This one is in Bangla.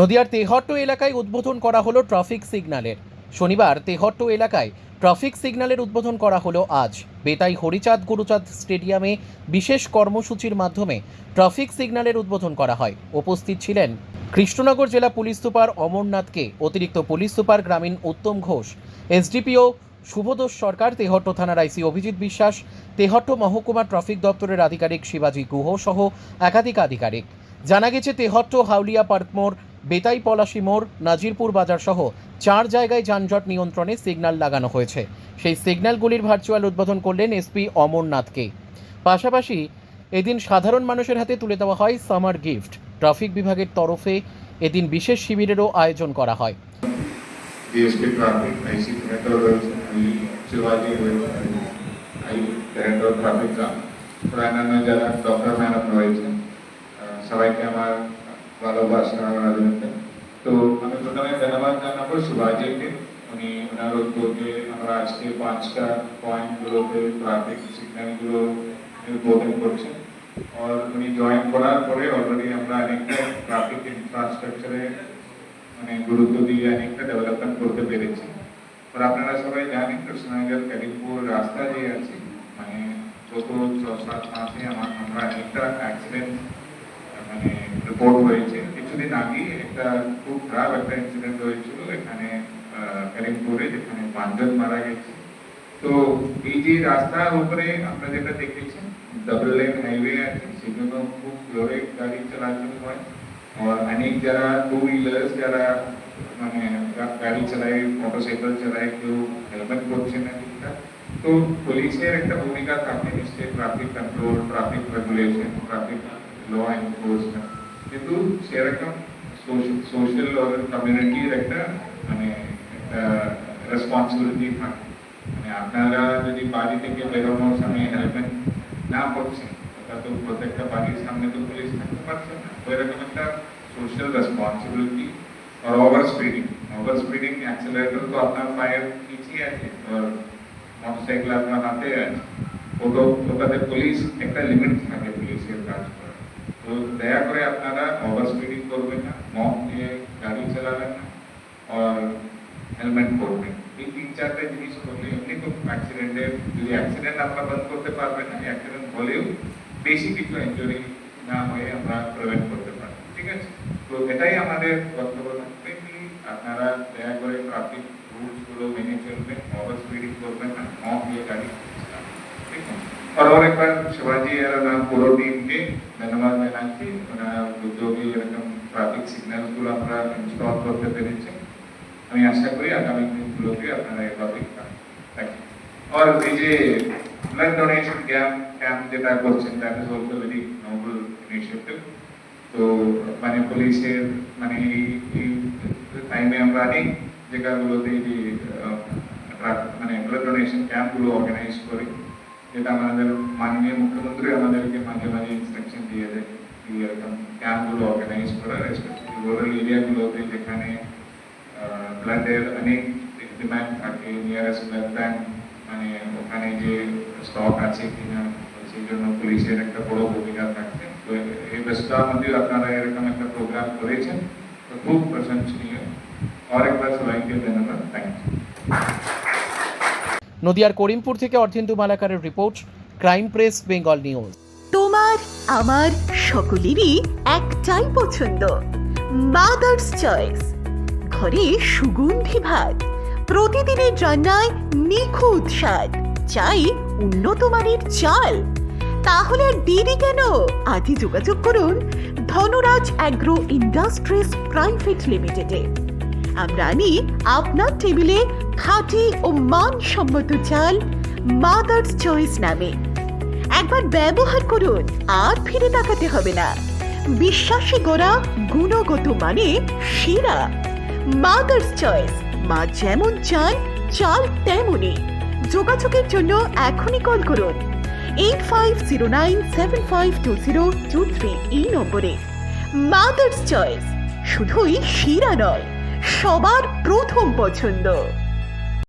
নদিয়ার তেহট্ট এলাকায় উদ্বোধন করা হলো ট্রাফিক সিগন্যালের। শনিবার তেহট্ট এলাকায় ট্রাফিক সিগন্যালের উদ্বোধন করা হলো আজ। বেতাই হরিচাঁদ গুরুচাঁদ স্টেডিয়ামে বিশেষ কর্মসূচির মাধ্যমে ট্রাফিক সিগন্যালের উদ্বোধন করা হয়। উপস্থিত ছিলেন কৃষ্ণনগর জেলা পুলিশ সুপার অমরনাথকে, অতিরিক্ত পুলিশ সুপার গ্রামীণ উত্তম ঘোষ, এসডিপিও শুভদোষ সরকার, তেহট্ট থানার আইসি অভিজিৎ বিশ্বাস, তেহট্ট মহকুমা ট্রাফিক দপ্তরের আধিকারিক শিবাজি গুহ সহ একাধিক আধিকারিক। জানা গেছে তেহট্ট হাউলিয়া পার্ক মোড়, বেতাই পলাশী মোড়, নাজিরপুর বাজার সহ 4 জায়গায় যানজট নিয়ন্ত্রণে সিগন্যাল লাগানো হয়েছে। সেই সিগন্যালগুলির ভার্চুয়াল উদ্বোধন করলেন এসপি অমরনাথকে। পাশাপাশি এদিন সাধারণ মানুষের হাতে তুলে দেওয়া হয় সামার গিফট। ট্রাফিক বিভাগের তরফে এদিন বিশেষ শিবিরেরও আয়োজন করা হয়। DSP traffic, IC Director, Shivaji, Director traffic jam, অন্যান্য যারা ডক্টর ম্যাডাম রয়েছেন, সবাইকে আমার ভালোবাসা অভিনন্দন। তো আমি প্রথমে ধন্যবাদ জানাবো শিবাজিকে। উনি ওনার উদ্যোগে আমরা আজকে 5টা পয়েন্টগুলোতে ট্রাফিক সিগন্যালগুলো উদ্বোধন করছেন। আর উনি জয়েন করার পরে অলরেডি আমরা অনেকটা ট্রাফিক ইনফ্রাস্ট্রাকচারে মানে গুরুত্ব দিয়ে অনেকটা ডেভেলপমেন্ট করতে পেরেছি। আর আপনারা সবাই জানেন কৃষ্ণনগর কালিমপুর রাস্তা যে আছে, মানে গত 6-7 মাসে আমরা অনেকটা অ্যাক্সিডেন্ট মানে রিপোর্ট হয়েছে। কিছুদিন আগে একটা খুব খারাপ একটা ইনসিডেন্ট হয়েছিল এখানে কালিমপুরে, যেখানে 5 জন মারা গেছে। তো এই যে রাস্তার উপরে আমরা যেটা দেখেছেন ডাবল লেন হাইওয়ে আছে, সেজন্য খুব জোরে গাড়ি চলাচল হয়। और अनेक जरा 2 व्हीलर्स जरा মানে গাড়ি চালায়, মোটরসাইকেল চালায়, কেউ হেলমেট পরছে না ঠিকঠাক। তো পুলিশের একটা ভূমিকা থাকে নিশ্চয়ই, traffic control, traffic regulation, traffic law enforcement, কিন্তু সেরকম সোশ্যাল কমিউনিটির একটা মানে একটা রেসপন্সিবিলিটি থাকে। মানে আপনারা যদি বাড়ি থেকে বেরোনোর সময় হেলমেট না পরছেন, তো প্রত্যেকটা বাড়ির সামনে তো পুলিশ থাকতে পারছে না। তো এরকম একটা সোশ্যাল রেসপন্সিবিলিটি। और ओवर स्पीडिंग एक्सीलरेटर तो আপনার পায়ের নিচে আছে, আর মোটরসাইকেল আপনার হাতে আছে। ওটাতে পুলিশ একটা লিমিট থাকে পুলিশের কাজ করার। তো দয়া করে আপনারা ওভার স্পিডিং করবেন না, মদ দিয়ে গাড়ি চালাবেন না, আর হেলমেট পরবেন। এই 3-4টা জিনিস করলে এমনি খুব অ্যাক্সিডেন্টের, যদি অ্যাক্সিডেন্ট আমরা বন্ধ করতে পারবেন না, অ্যাক্সিডেন্ট হলেও বেশি কিছু ইনজুরি না হয়ে আমরা প্রিভেন্ট করতে পারি। ঠিক আছে, তো এটাই আমাদের বক্তব্য থাকবে কি আপনারা দয়া করে ট্রাফিক রুলসগুলো মেনে চলবেন, ওভার স্পিডিং করবেন না, মদ দিয়ে গাড়ি চালাবেন। ঠিক আছে, और एक बार शिवाजी পুরো টিমকে ধন্যবাদ জানাচ্ছি। ওনার উদ্যোগে এরকম ট্রাফিক সিগন্যালগুলো আমরা ইনস্টল করতে পেরেছি। আমি আশা করি আগামী দিনগুলোতে আপনারা এভাবে পাবেন। Thank you. और এই যে ব্লাড ডোনেশন ক্যাম্প যেটা করছেন, that is also very noble initiative. তো মানে পুলিশের মানে এই টাইমে আমরা অনেক জায়গাগুলোতে যে মানে ব্লাড ডোনেশন ক্যাম্পগুলো অর্গানাইজ করি, যেটা আমাদের মাননীয় মুখ্যমন্ত্রী আমাদেরকে মাঝে মাঝে ইনস্ট্রাকশন দিয়ে দেয় এরকম ক্যাম্পগুলো অর্গানাইজ করার, স্পেশালি রুরাল এরিয়াগুলোতে যেখানে ব্লাডের অনেক ডিমান্ড থাকে, নিয়ারেস্ট ব্লাড ব্যাংক মানে ওখানে যে স্টক আছে কিনা, সেই জন্য পুলিশের একটা বড় ভূমিকা থাকছে। তো এই ব্যস্ততার মধ্যে আপনারা এরকম একটা প্রোগ্রাম করেছেন, তো খুব প্রশংসনীয়। আর একবার সবাইকে ধন্যবাদ। Thank you. নদিয়ার করিমপুর থেকে অর্ধেন্দু মালাকারের report, Crime Press, Bengal News. তোমার আমার সকলেরই একটাই পছন্দ, মাদার্স চয়েস। ঘরে সুগন্ধি ভাত, প্রতিদিনের রান্নায় নিখুঁত স্বাদ, চাই উন্নত মানের চাল। তাহলে আর দেরি কেন? আজই যোগাযোগ করুন ধনরাজ অ্যাগ্রো ইন্ডাস্ট্রিজ প্রাইভেট লিমিটেডে। আমরা আনি আপনার টেবিলে খাঁটি ও মানসম্মত চাল মাদার্স চয়েস নামে। একবার ব্যবহার করুন, আর ফিরে তাকাতে হবে না। বিশ্বাসে গড়া, গুণগত মানে সেরা মাদার্স চয়েস। মা যেমন চান, চাল তেমনই। যোগাযোগের জন্য এখনই কল করুন 8509752023 এই নম্বরে। মাদার্স চয়েস শুধুই সেরা নয়, সবার প্রথম পছন্দ।